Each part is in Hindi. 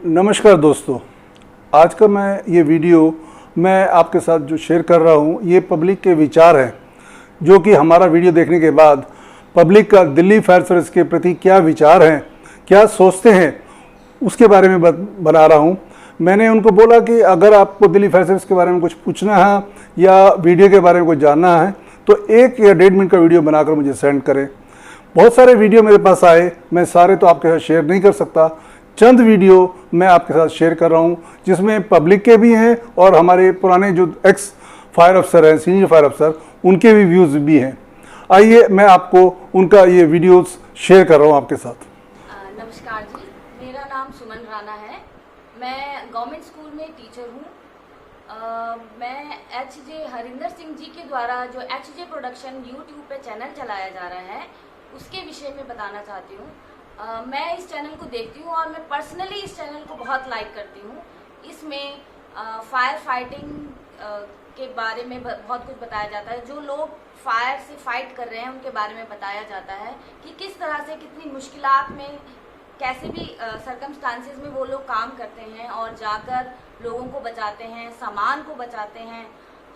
नमस्कार दोस्तों, आज का ये वीडियो मैं आपके साथ जो शेयर कर रहा हूँ ये पब्लिक के विचार हैं, जो कि हमारा वीडियो देखने के बाद पब्लिक का दिल्ली फायर सर्विस के प्रति क्या विचार हैं, क्या सोचते हैं, उसके बारे में बना रहा हूँ। मैंने उनको बोला कि अगर आपको दिल्ली फायर सर्विस के बारे में कुछ पूछना है या वीडियो के बारे में कुछ जानना है तो 1 या 1.5 मिनट का वीडियो बनाकर मुझे सेंड करें। बहुत सारे वीडियो मेरे पास आए, मैं सारे तो आपके साथ शेयर नहीं कर सकता। चंद वीडियो मैं आपके साथ शेयर कर रहा हूं जिसमें पब्लिक के भी हैं और हमारे पुराने जो एक्स फायर अफसर हैं, सीनियर फायर अफसर, उनके भी व्यूज़ भी हैं। आइए मैं आपको उनका ये वीडियोस शेयर कर रहा हूं आपके साथ। नमस्कार जी, मेरा नाम सुमन राणा है। मैं गवर्नमेंट स्कूल में टीचर हूँ। मैं एच.जे. हरिंदर सिंह जी के द्वारा जो एच.जे. प्रोडक्शन यूट्यूब पे चैनल चलाया जा रहा है उसके विषय में बताना चाहती हूँ। मैं इस चैनल को देखती हूँ और मैं पर्सनली इस चैनल को बहुत लाइक करती हूँ। इसमें फायर फाइटिंग के बारे में बहुत कुछ बताया जाता है। जो लोग फायर से फाइट कर रहे हैं उनके बारे में बताया जाता है कि किस तरह से कितनी मुश्किलात में कैसे भी सरकमस्टांसेस में वो लोग काम करते हैं और जाकर लोगों को बचाते हैं, सामान को बचाते हैं।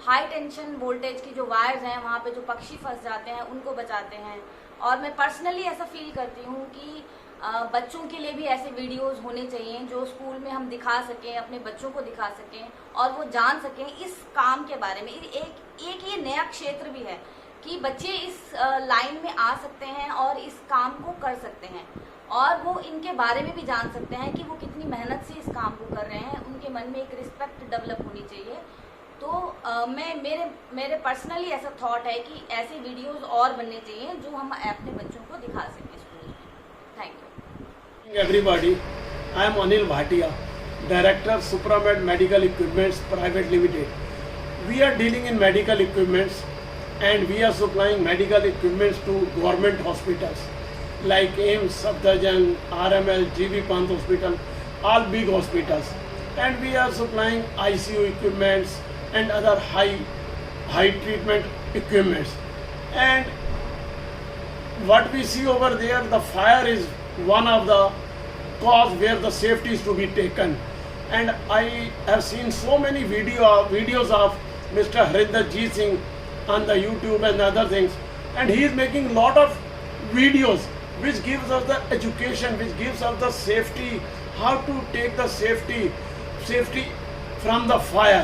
हाई टेंशन वोल्टेज की जो वायर्स हैं वहाँ पे जो पक्षी फंस जाते हैं उनको बचाते हैं। और मैं पर्सनली ऐसा फील करती हूँ कि बच्चों के लिए भी ऐसे वीडियोस होने चाहिए जो स्कूल में हम दिखा सकें, अपने बच्चों को दिखा सकें और वो जान सकें इस काम के बारे में। एक ये नया क्षेत्र भी है कि बच्चे इस लाइन में आ सकते हैं और इस काम को कर सकते हैं और वो इनके बारे में भी जान सकते हैं कि वो कितनी मेहनत से इस काम को कर रहे हैं। उनके मन में एक रिस्पेक्ट डेवलप होनी चाहिए। तो मेरे पर्सनली ऐसा थॉट है कि ऐसे वीडियोस और बनने चाहिए जो हम अपने बच्चों को दिखा सकें स्कूल में। Thank you everybody. I am Anil Bhatia, director Supramed medical equipments private limited. We are dealing in medical equipments and we are supplying medical equipments to government hospitals like AIIMS, Safdarjung, RML, GB Pant Hospital, all big hospitals, and we are supplying ICU equipments and other high treatment equipments. And what we see over there, the fire is one of the cause where the safety is to be taken. And I have seen so many videos of Mr. Harinder Jeet Singh on the YouTube and other things, and he is making lot of videos which gives us the education, which gives us the safety, how to take the safety from the fire.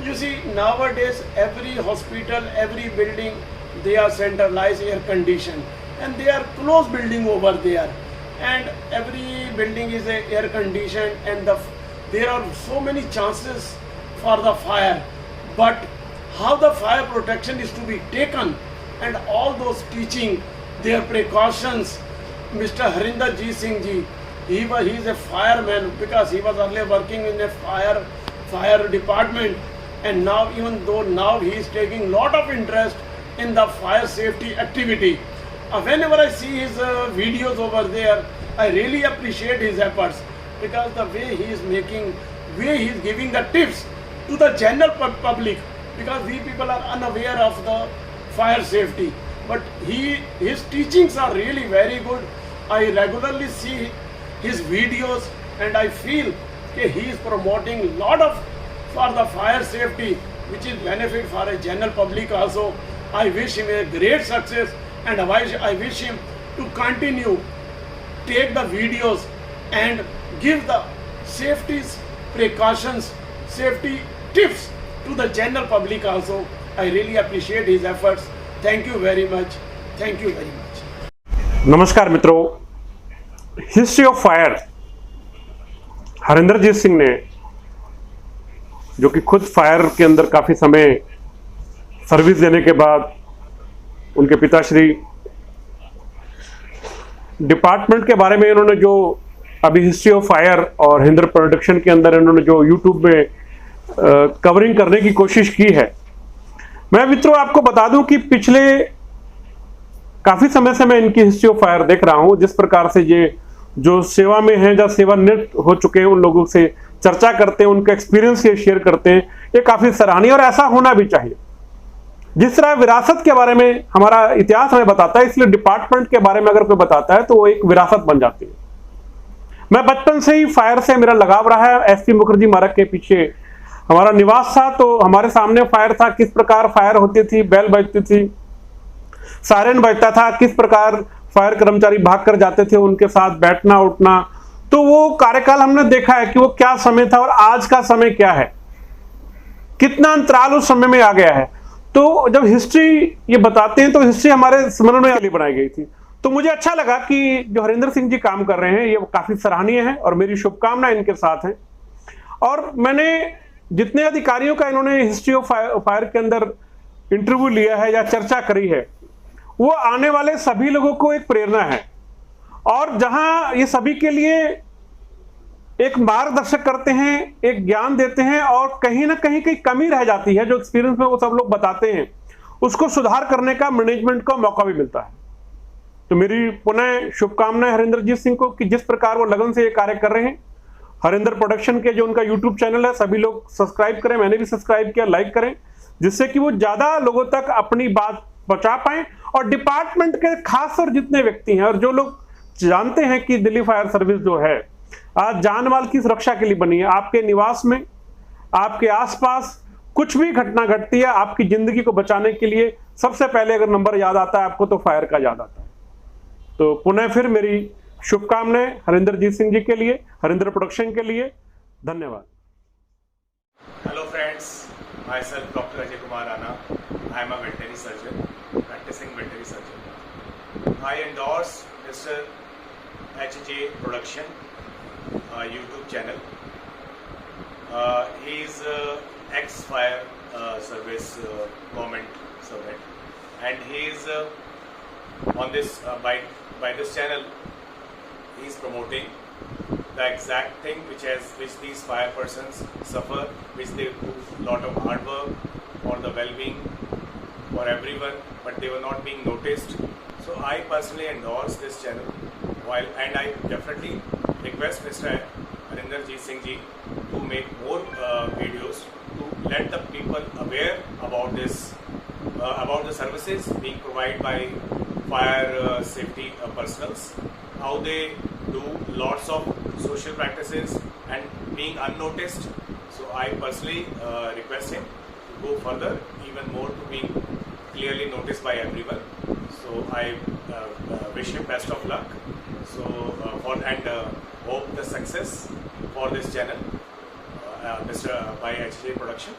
You see, nowadays every hospital, every building, they are centralized air conditioned and they are close building over there, and every building is air conditioned and there are so many chances for the fire. But how the fire protection is to be taken and all those teaching, their precautions. Mr. Harinder Jeet Singh ji, he is a fireman because he was earlier working in a fire department, and now even though now he is taking lot of interest in the fire safety activity. Whenever I see his videos over there, I really appreciate his efforts because the way he is giving the tips to the general public, because we people are unaware of the fire safety, but his teachings are really very good. I regularly see his videos and I feel that he is promoting lot of for the fire safety, which is benefit for a general public also. I wish him a great success and I wish him to continue take the videos and give the safety precautions, safety tips to the general public also. I really appreciate his efforts. Thank you very much. Thank you very much. नमस्कार मित्रों, हिस्ट्री ऑफ फायर हरिंदर जीत सिंह ने, जो कि खुद फायर के अंदर काफ़ी समय सर्विस देने के बाद उनके पिताश्री डिपार्टमेंट के बारे में इन्होंने जो अभी हिस्ट्री ऑफ फायर और हिंदर प्रोडक्शन के अंदर इन्होंने जो यूट्यूब में कवरिंग करने की कोशिश की है। मैं मित्रों आपको बता दूं कि पिछले काफी समय से मैं इनकी हिस्ट्री ऑफ फायर देख रहा हूं। जिस प्रकार से ये जो सेवा में हैं या सेवानिवृत्त हो चुके हैं उन लोगों से चर्चा करते हैं, उनका एक्सपीरियंस ये शेयर करते हैं, ये काफी सराहनीय और ऐसा होना भी चाहिए। जिस तरह विरासत के बारे में हमारा इतिहास हमें बताता है, इसलिए डिपार्टमेंट के बारे में अगर कोई बताता है तो वो एक विरासत बन जाती है। मैं बचपन से ही फायर से मेरा लगाव रहा है। एसपी मुखर्जी मार्ग के पीछे हमारा निवास था, तो हमारे सामने फायर था, किस प्रकार फायर होती थी, बेल बजती थी, सायरन बजता था, किस प्रकार फायर कर्मचारी भागकर जाते थे, उनके साथ बैठना उठना। तो वो कार्यकाल हमने देखा है कि वो क्या समय था और आज का समय क्या है, कितना अंतराल उस समय में आ गया है। तो जब हिस्ट्री ये बताते हैं तो हिस्ट्री हमारे स्मरण में लिए बनाई गई थी। तो मुझे अच्छा लगा कि जो हरिंदर सिंह जी काम कर रहे हैं ये काफी सराहनीय है और मेरी शुभकामनाएं इनके साथ हैं। और मैंने जितने अधिकारियों का इन्होंने हिस्ट्री ऑफ फायर के अंदर इंटरव्यू लिया है या चर्चा करी है, वो आने वाले सभी लोगों को एक प्रेरणा है। और जहां ये सभी के लिए एक मार्गदर्शक करते हैं, एक ज्ञान देते हैं, और कहीं ना कहीं कहीं कमी रह जाती है जो एक्सपीरियंस में वो सब लोग बताते हैं, उसको सुधार करने का मैनेजमेंट को मौका भी मिलता है। तो मेरी पुनः शुभकामनाएं हरिंदरजीत सिंह को कि जिस प्रकार वो लगन से ये कार्य कर रहे हैं। हरिंदर प्रोडक्शन के जो उनका यूट्यूब चैनल है, सभी लोग सब्सक्राइब करें, मैंने भी सब्सक्राइब किया, लाइक करें, जिससे कि वो ज्यादा लोगों तक अपनी बात पहुंचा पाए। और डिपार्टमेंट के खास और जितने व्यक्ति हैं और जो लोग जानते हैं कि दिल्ली फायर सर्विस जो है आज जान माल की सुरक्षा के लिए बनी है। आपके निवास में, आपके आसपास कुछ भी घटना घटती है, आपकी जिंदगी को बचाने के लिए सबसे पहले अगर नंबर याद आता है आपको, तो फायर का याद आता है। तो पुनः फिर मेरी शुभकामनाएं हरिंदरजीत सिंह जी के लिए, हरिंदर प्रोडक्शन के लिए। धन्यवाद। Hello friends, myself Dr. Ajay Kumar Rana. I am a veterinary surgeon, practicing veterinary surgeon. I endorse Mr. HJ Production YouTube channel. He is ex-fire service government servant, and he is on this by this channel. He is promoting the exact thing which these fire persons suffer, which they do lot of hard work for the well-being for everyone, but they were not being noticed. So I personally endorse this channel, and I definitely request Mr. Harinderjeet Singh ji to make more videos to let the people aware about this, about the services being provided by fire safety personnel, how they do lots of social practices and being unnoticed. So I personally request him to go further, even more, to being clearly noticed by everyone. So I wish him best of luck. So hope the success for this channel, Mr. by HJ Production.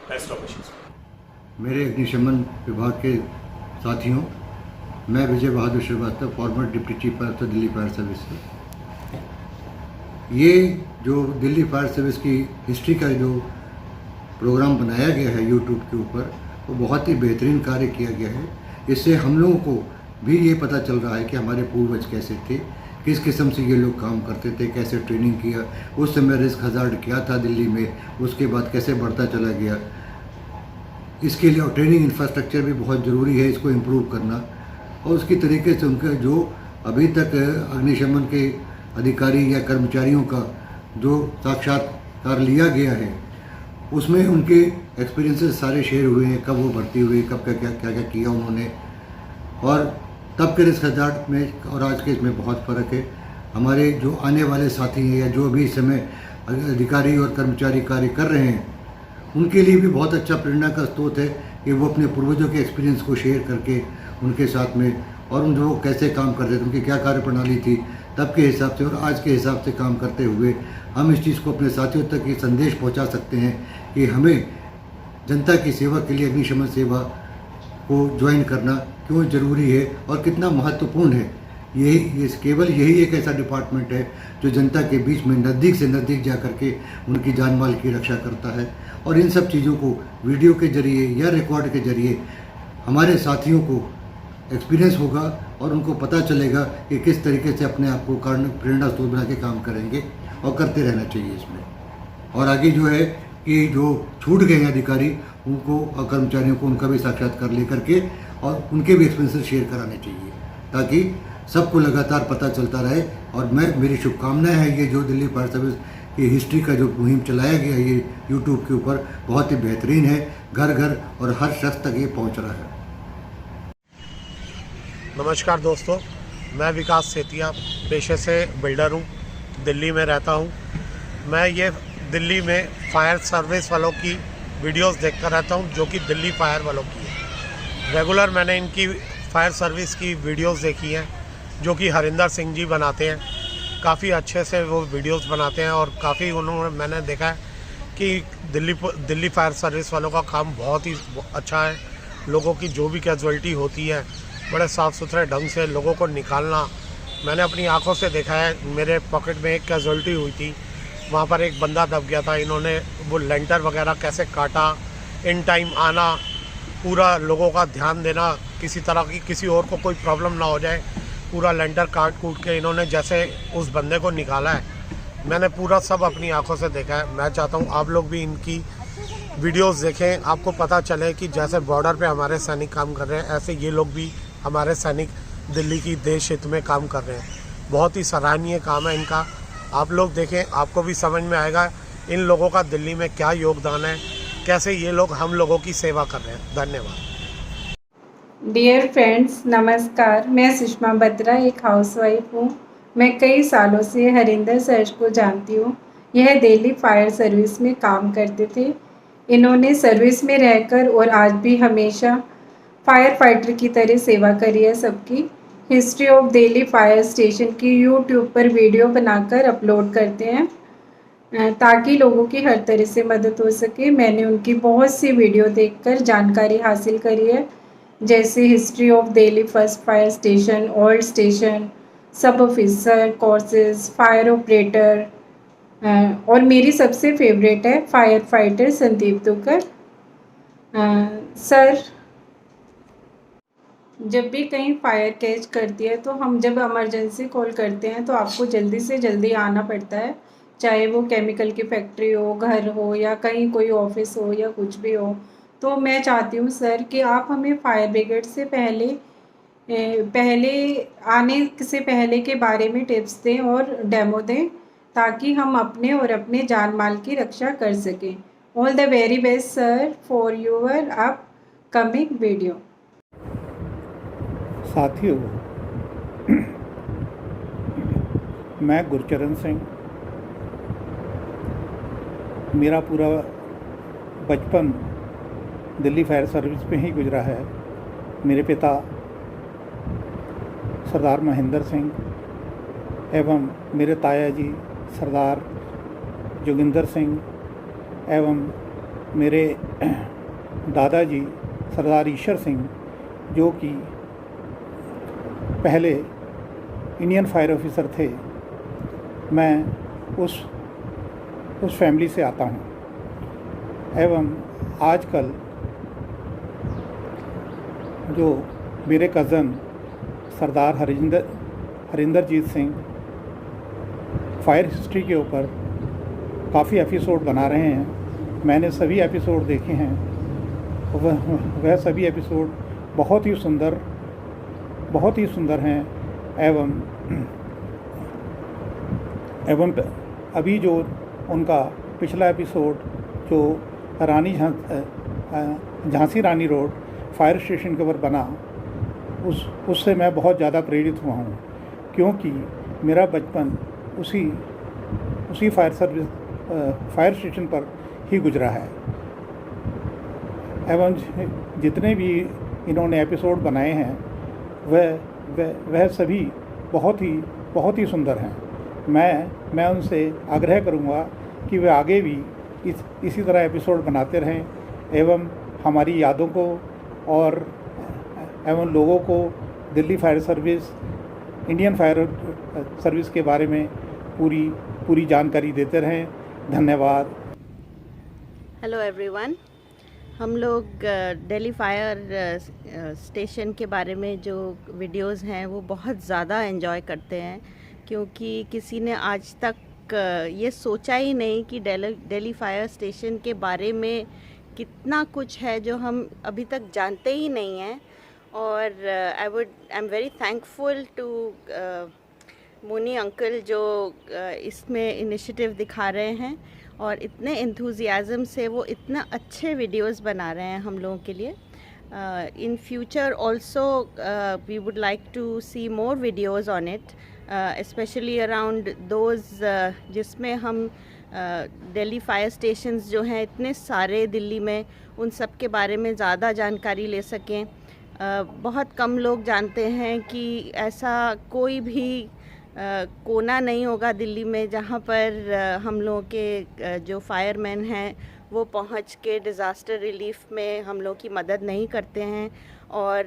Best of wishes. मेरे अग्निशमन विभाग के साथियों, मैं Vijay Bahadur Srivastava, former deputy chief officer Delhi fire service से। ये जो दिल्ली फायर सर्विस की हिस्ट्री का जो प्रोग्राम बनाया गया है यूट्यूब के ऊपर, वो बहुत ही बेहतरीन कार्य किया गया है। इससे हम लोगों को भी ये पता चल रहा है कि हमारे पूर्वज कैसे थे, किस किस्म से ये लोग काम करते थे, कैसे ट्रेनिंग किया, उस समय रिस्क हज़ार्ड क्या था दिल्ली में, उसके बाद कैसे बढ़ता चला गया। इसके लिए ट्रेनिंग इंफ्रास्ट्रक्चर भी बहुत ज़रूरी है, इसको इम्प्रूव करना। और उसकी तरीके से उनका जो अभी तक अग्निशमन के अधिकारी या कर्मचारियों का जो साक्षात्कार लिया गया है, उसमें उनके एक्सपीरियंसेस सारे शेयर हुए हैं, कब वो भर्ती हुए, कब क्या क्या क्या क्या किया उन्होंने, और तब के रिस्क हज़ार्ड में और आज के इसमें बहुत फ़र्क है। हमारे जो आने वाले साथी हैं या जो भी इस समय अधिकारी और कर्मचारी कार्य कर रहे हैं, उनके लिए भी बहुत अच्छा प्रेरणा का स्रोत है कि वो अपने पूर्वजों के एक्सपीरियंस को शेयर करके उनके साथ में, और उन जो कैसे काम करते थे, उनकी क्या कार्य प्रणाली थी तब के हिसाब से और आज के हिसाब से काम करते हुए, हम इस चीज़ को अपने साथियों तक ये संदेश पहुंचा सकते हैं कि हमें जनता की सेवा के लिए अग्निशमन सेवा को ज्वाइन करना क्यों ज़रूरी है और कितना महत्वपूर्ण है। यही केवल यही एक ऐसा डिपार्टमेंट है जो जनता के बीच में नज़दीक से नज़दीक जा कर के उनकी जान माल की रक्षा करता है। और इन सब चीज़ों को वीडियो के ज़रिए या रिकॉर्ड के ज़रिए हमारे साथियों को एक्सपीरियंस होगा और उनको पता चलेगा कि किस तरीके से अपने आप को कारण प्रेरणा स्रोत बना के काम करेंगे और करते रहना चाहिए इसमें। और आगे जो है कि जो छूट गए हैं अधिकारी, उनको और कर्मचारियों को उनका भी साक्षात्कार लेकर के और उनके भी एक्सपीरियंस शेयर कराने चाहिए, ताकि सबको लगातार पता चलता रहे। और मेरी शुभकामनाएं हैं, ये जो दिल्ली फायर सर्विस की हिस्ट्री का जो मुहिम चलाया गया है ये यूट्यूब के ऊपर, बहुत ही बेहतरीन है, घर घर और हर शख्स तक ये पहुंच रहा है। नमस्कार दोस्तों, मैं विकास सेतिया पेशे से बिल्डर हूँ दिल्ली में रहता हूँ। मैं ये दिल्ली में फायर सर्विस वालों की वीडियोस देखता रहता हूँ, जो कि दिल्ली फायर वालों की है। रेगुलर मैंने इनकी फायर सर्विस की वीडियोस देखी हैं, जो कि हरिंदर सिंह जी बनाते हैं। काफ़ी अच्छे से वो वीडियोस बनाते हैं और काफ़ी मैंने देखा है कि दिल्ली फायर सर्विस वालों का काम बहुत ही अच्छा है। लोगों की जो भी कैजुअल्टी होती है, बड़े साफ़ सुथरे ढंग से लोगों को निकालना, मैंने अपनी आंखों से देखा है। मेरे पॉकेट में एक कैजुअल्टी हुई थी, वहाँ पर एक बंदा दब गया था। इन्होंने वो लेंटर वगैरह कैसे काटा, इन टाइम आना, पूरा लोगों का ध्यान देना, किसी तरह की किसी और को कोई प्रॉब्लम ना हो जाए, पूरा लेंटर काट कूट के इन्होंने जैसे उस बंदे को निकाला है, मैंने पूरा सब अपनी आंखों से देखा है। मैं चाहता हूँ आप लोग भी इनकी वीडियोस देखें, आपको पता चले कि जैसे बॉर्डर पे हमारे सैनिक काम कर रहे हैं, ऐसे ये लोग भी हमारे सैनिक दिल्ली की देश हित में काम कर रहे हैं। बहुत ही सराहनीय काम है इनका। आप लोग देखें, आपको भी समझ में आएगा इन लोगों का दिल्ली में क्या योगदान है, कैसे ये लोग हम लोगों की सेवा कर रहे हैं। धन्यवाद। डियर फ्रेंड्स, नमस्कार। मैं सुषमा बत्रा एक हाउसवाइफ हूँ। मैं कई सालों से हरिंदर सर को जानती हूँ। यह दिल्ली फायर सर्विस में काम करते थे। इन्होंने सर्विस में रहकर और आज भी हमेशा फायर फाइटर की तरह सेवा करी है सबकी। History of Delhi fire station की यूट्यूब पर वीडियो बनाकर अपलोड करते हैं ताकि लोगों की हर तरह से मदद हो सके। मैंने उनकी बहुत सी वीडियो देखकर जानकारी हासिल करी है, जैसे history of Delhi first fire station, old station, सब ऑफिसर कोर्सेज, फायर ऑपरेटर, और मेरी सबसे फेवरेट है फायर फाइटर संदीप दुकर। सर, जब भी कहीं फायर कैच करती है तो हम जब इमरजेंसी कॉल करते हैं तो आपको जल्दी से जल्दी आना पड़ता है, चाहे वो केमिकल की फैक्ट्री हो, घर हो, या कहीं कोई ऑफिस हो या कुछ भी हो। तो मैं चाहती हूँ सर कि आप हमें फायर ब्रिगेड से पहले आने से पहले के बारे में टिप्स दें और डेमो दें, ताकि हम अपने और अपने जान माल की रक्षा कर सकें। All the very best sir for your upcoming video. साथियों, मैं गुरचरण सिंह, मेरा पूरा बचपन दिल्ली फायर सर्विस में ही गुजरा है। मेरे पिता सरदार महेंद्र सिंह एवं मेरे ताया जी सरदार जोगिंदर सिंह एवं मेरे दादाजी सरदार ईश्वर सिंह, जो कि पहले इंडियन फायर ऑफिसर थे। मैं उस फैमिली से आता हूँ। एवं आजकल जो मेरे कज़न सरदार हरिंदरजीत सिंह फायर हिस्ट्री के ऊपर काफ़ी एपिसोड बना रहे हैं, मैंने सभी एपिसोड देखे हैं। वह सभी एपिसोड बहुत ही सुंदर हैं। एवं अभी जो उनका पिछला एपिसोड जो झांसी रानी रोड फायर स्टेशन के ऊपर बना, उससे मैं बहुत ज़्यादा प्रेरित हुआ हूँ, क्योंकि मेरा बचपन उसी फायर स्टेशन पर ही गुजरा है। एवं जितने भी इन्होंने एपिसोड बनाए हैं वह सभी बहुत ही सुंदर हैं। मैं उनसे आग्रह करूंगा कि वे आगे भी इसी तरह एपिसोड बनाते रहें एवं हमारी यादों को और एवं लोगों को Delhi fire service, Indian fire service के बारे में पूरी जानकारी देते रहें। धन्यवाद। हेलो एवरीवन, हम लोग दिल्ली फायर स्टेशन के बारे में जो वीडियोस हैं वो बहुत ज़्यादा एंजॉय करते हैं, क्योंकि किसी ने आज तक ये सोचा ही नहीं कि दिल्ली फायर स्टेशन के बारे में कितना कुछ है जो हम अभी तक जानते ही नहीं हैं। और I am very thankful to Muni uncle जो इसमें इनिशिएटिव दिखा रहे हैं और इतने एंथुजियाज़म से वो इतना अच्छे वीडियोस बना रहे हैं हम लोगों के लिए। In future also we would like to see more videos on it, especially around those जिसमें हम दिल्ली फायर स्टेशंस जो हैं इतने सारे दिल्ली में, उन सब के बारे में ज़्यादा जानकारी ले सकें। बहुत कम लोग जानते हैं कि ऐसा कोई भी कोना नहीं होगा दिल्ली में जहाँ पर हम लोगों के जो फायरमैन हैं वो पहुँच के डिज़ास्टर रिलीफ में हम लोग की मदद नहीं करते हैं। और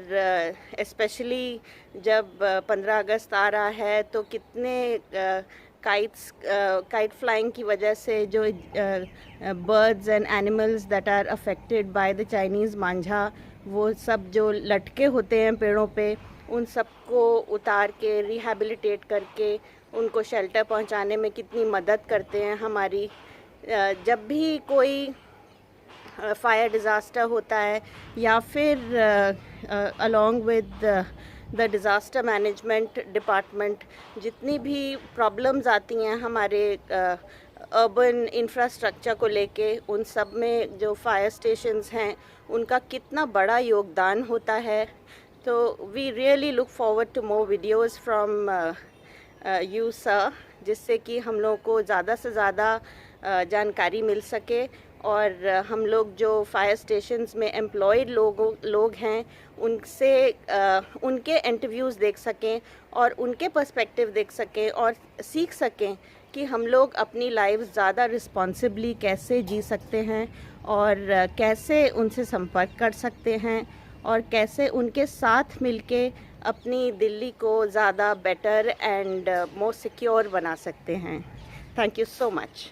स्पेशली जब 15 अगस्त आ रहा है तो कितने काइट फ्लाइंग की वजह से जो birds and animals that are affected by the Chinese manjha, वो सब जो लटके होते हैं पेड़ों पे, उन सब को उतार के रिहैबिलिटेट करके उनको शेल्टर पहुंचाने में कितनी मदद करते हैं हमारी। जब भी कोई फायर डिज़ास्टर होता है या फिर along with the disaster management department, जितनी भी प्रॉब्लम्स आती हैं हमारे अर्बन इंफ्रास्ट्रक्चर को लेके, उन सब में जो फायर स्टेशंस हैं उनका कितना बड़ा योगदान होता है। तो we really look forward to more videos from you sir, जिससे कि हम लोग को ज़्यादा से ज़्यादा जानकारी मिल सके और हम लोग जो फायर स्टेशंस में एम्प्लॉयड लोग हैं उनसे उनके इंटरव्यूज़ देख सकें और उनके पर्सपेक्टिव देख सकें और सीख सकें कि हम लोग अपनी लाइफ ज़्यादा रिस्पॉन्सिबली कैसे जी सकते हैं और कैसे उनसे संपर्क कर सकते हैं और कैसे उनके साथ मिलके अपनी दिल्ली को ज़्यादा बेटर एंड मोर सिक्योर बना सकते हैं। Thank you so much.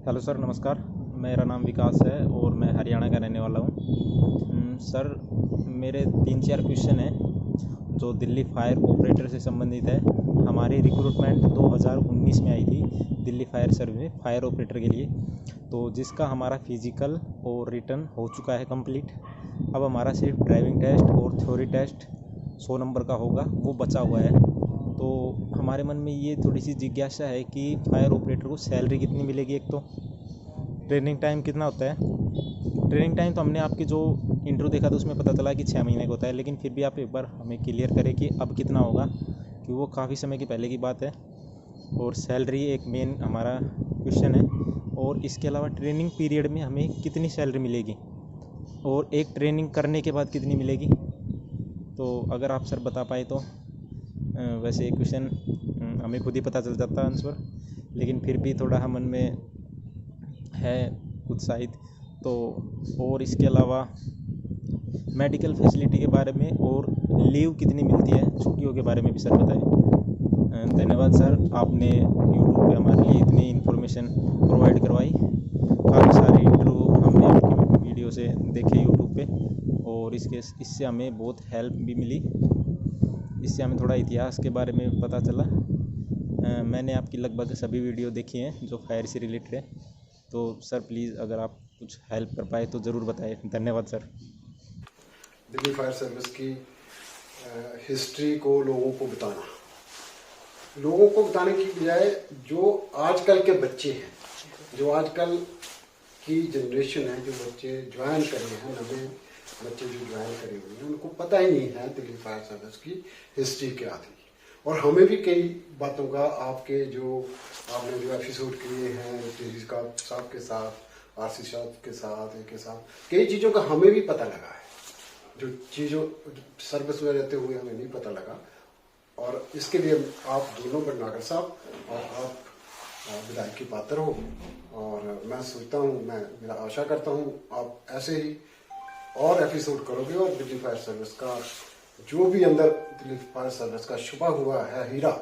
Hello sir, नमस्कार। मेरा नाम विकास है और मैं हरियाणा का रहने वाला हूँ। सर, मेरे 3-4 क्वेश्चन हैं जो दिल्ली फायर ऑपरेटर से संबंधित है। हमारी रिक्रूटमेंट 2019 में आई थी दिल्ली फायर सर्विस में फायर ऑपरेटर के लिए, तो जिसका हमारा फिज़िकल और रिटन हो चुका है कंप्लीट। अब हमारा सिर्फ ड्राइविंग टेस्ट और थ्योरी टेस्ट 100 नंबर का होगा, वो बचा हुआ है। तो हमारे मन में ये थोड़ी सी जिज्ञासा है कि फायर ऑपरेटर को सैलरी कितनी मिलेगी, एक तो ट्रेनिंग टाइम कितना होता है। ट्रेनिंग टाइम तो हमने आपके जो इंट्रो देखा था उसमें पता चला कि 6 महीने का होता है, लेकिन फिर भी आप एक बार हमें क्लियर करें कि अब कितना होगा, कि वो काफ़ी समय की पहले की बात है। और सैलरी एक मेन हमारा क्वेश्चन है। और इसके अलावा ट्रेनिंग पीरियड में हमें कितनी सैलरी मिलेगी और एक ट्रेनिंग करने के बाद कितनी मिलेगी, तो अगर आप सर बता पाए तो। वैसे एक क्वेश्चन हमें खुद ही पता चल जाता है आंसर, लेकिन फिर भी थोड़ा हम मन में है उत्साहित। तो और इसके अलावा मेडिकल फैसिलिटी के बारे में और लीव कितनी मिलती है, छुट्टियों के बारे में भी सर बताएं। धन्यवाद सर, आपने यूट्यूब पे हमारे लिए इतनी इन्फॉर्मेशन प्रोवाइड करवाई। काफ़ी सारे इंटरव्यू हमने आपकी वीडियो से देखे यूट्यूब पे और इससे हमें बहुत हेल्प भी मिली। इससे हमें थोड़ा इतिहास के बारे में पता चला। मैंने आपकी लगभग सभी वीडियो देखी हैं जो फायर से रिलेटेड है। तो सर प्लीज़ अगर आप कुछ हेल्प कर पाए तो ज़रूर बताएं। धन्यवाद सर। दिल्ली फायर सर्विस की हिस्ट्री को लोगों को बताने की बजाय जो आजकल के बच्चे हैं, जो आजकल की जनरेशन है, जो बच्चे ज्वाइन कर रहे हैं, नवे बच्चे जो ज्वाइन करे हुए हैं, उनको पता ही नहीं है दिल्ली फायर सर्विस की हिस्ट्री क्या थी। और हमें भी कई बातों का आपने जो एपिसोड किए हैं डी साहब के साथ, आरसी साहब के साथ कई चीज़ों का हमें भी पता लगा है, जो चीज़ों सर्विस में रहते हुए हमें नहीं पता लगा। और इसके लिए आप दोनों भटनागर साहब और आप विधायक की पात्र हो। और मैं सोचता हूँ, मेरा आशा करता हूँ आप ऐसे ही और एपिसोड करोगे और दिल्ली फायर सर्विस का जो भी अंदर दिल्ली फायर सर्विस का छुपा हुआ है हीरा,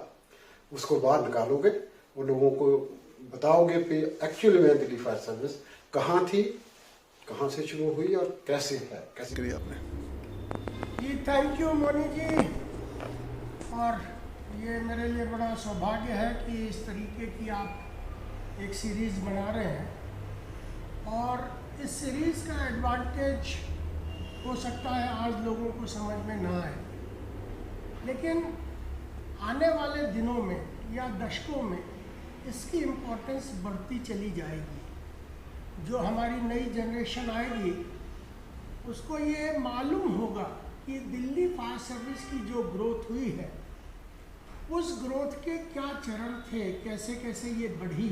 उसको बाहर निकालोगे और लोगों को बताओगे कि एक्चुअली में दिल्ली फायर सर्विस कहाँ थी, कहाँ से शुरू हुई और कैसे है, कैसे करी आपने। जी थैंक यू मोनी जी। और ये मेरे लिए बड़ा सौभाग्य है कि इस तरीके की आप एक सीरीज़ बना रहे हैं और इस सीरीज़ का एडवांटेज हो सकता है आज लोगों को समझ में ना आए, लेकिन आने वाले दिनों में या दशकों में इसकी इम्पोर्टेंस बढ़ती चली जाएगी। जो हमारी नई जनरेशन आएगी उसको ये मालूम होगा कि दिल्ली फायर सर्विस की जो ग्रोथ हुई है उस ग्रोथ के क्या चरण थे, कैसे कैसे ये बढ़ी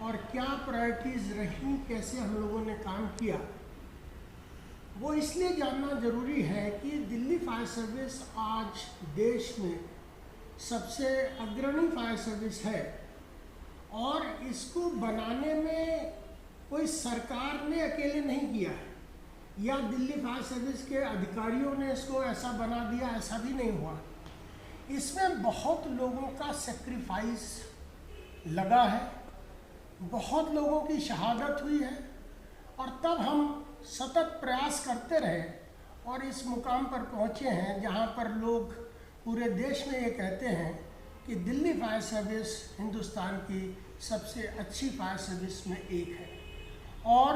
और क्या प्रायोरिटीज़ रही, कैसे हम लोगों ने काम किया। वो इसलिए जानना ज़रूरी है कि दिल्ली फायर सर्विस आज देश में सबसे अग्रणी फायर सर्विस है और इसको बनाने में कोई सरकार ने अकेले नहीं किया है या दिल्ली फायर सर्विस के अधिकारियों ने इसको ऐसा बना दिया, ऐसा भी नहीं हुआ। इसमें बहुत लोगों का सेक्रीफाइस लगा है, बहुत लोगों की शहादत हुई है और तब हम सतत प्रयास करते रहे और इस मुकाम पर पहुँचे हैं जहाँ पर लोग पूरे देश में ये कहते हैं कि दिल्ली फायर सर्विस हिंदुस्तान की सबसे अच्छी फायर सर्विस में एक है। और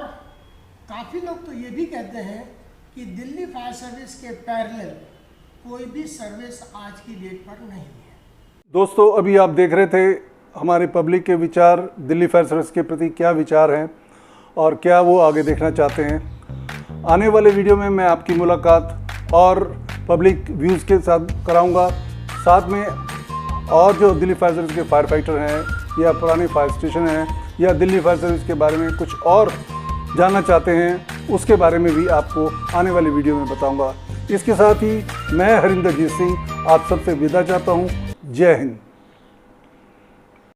काफ़ी लोग तो ये भी कहते हैं कि दिल्ली फायर सर्विस के पैरेलल कोई भी सर्विस आज की डेट पर नहीं है। दोस्तों, अभी आप देख रहे थे हमारे पब्लिक के विचार, दिल्ली फायर सर्विस के प्रति क्या विचार हैं और क्या वो आगे देखना चाहते हैं। आने वाले वीडियो में मैं आपकी मुलाकात और पब्लिक व्यूज़ के साथ कराऊंगा। साथ में और जो दिल्ली फायर सर्विस के फायर फाइटर हैं या पुराने फायर स्टेशन हैं या दिल्ली फायर सर्विस के बारे में कुछ और जानना चाहते हैं, उसके बारे में भी आपको आने वाली वीडियो में बताऊंगा। इसके साथ ही मैं हरिंदरजीत सिंह आप सबसे विदा चाहता हूं। जय हिंद।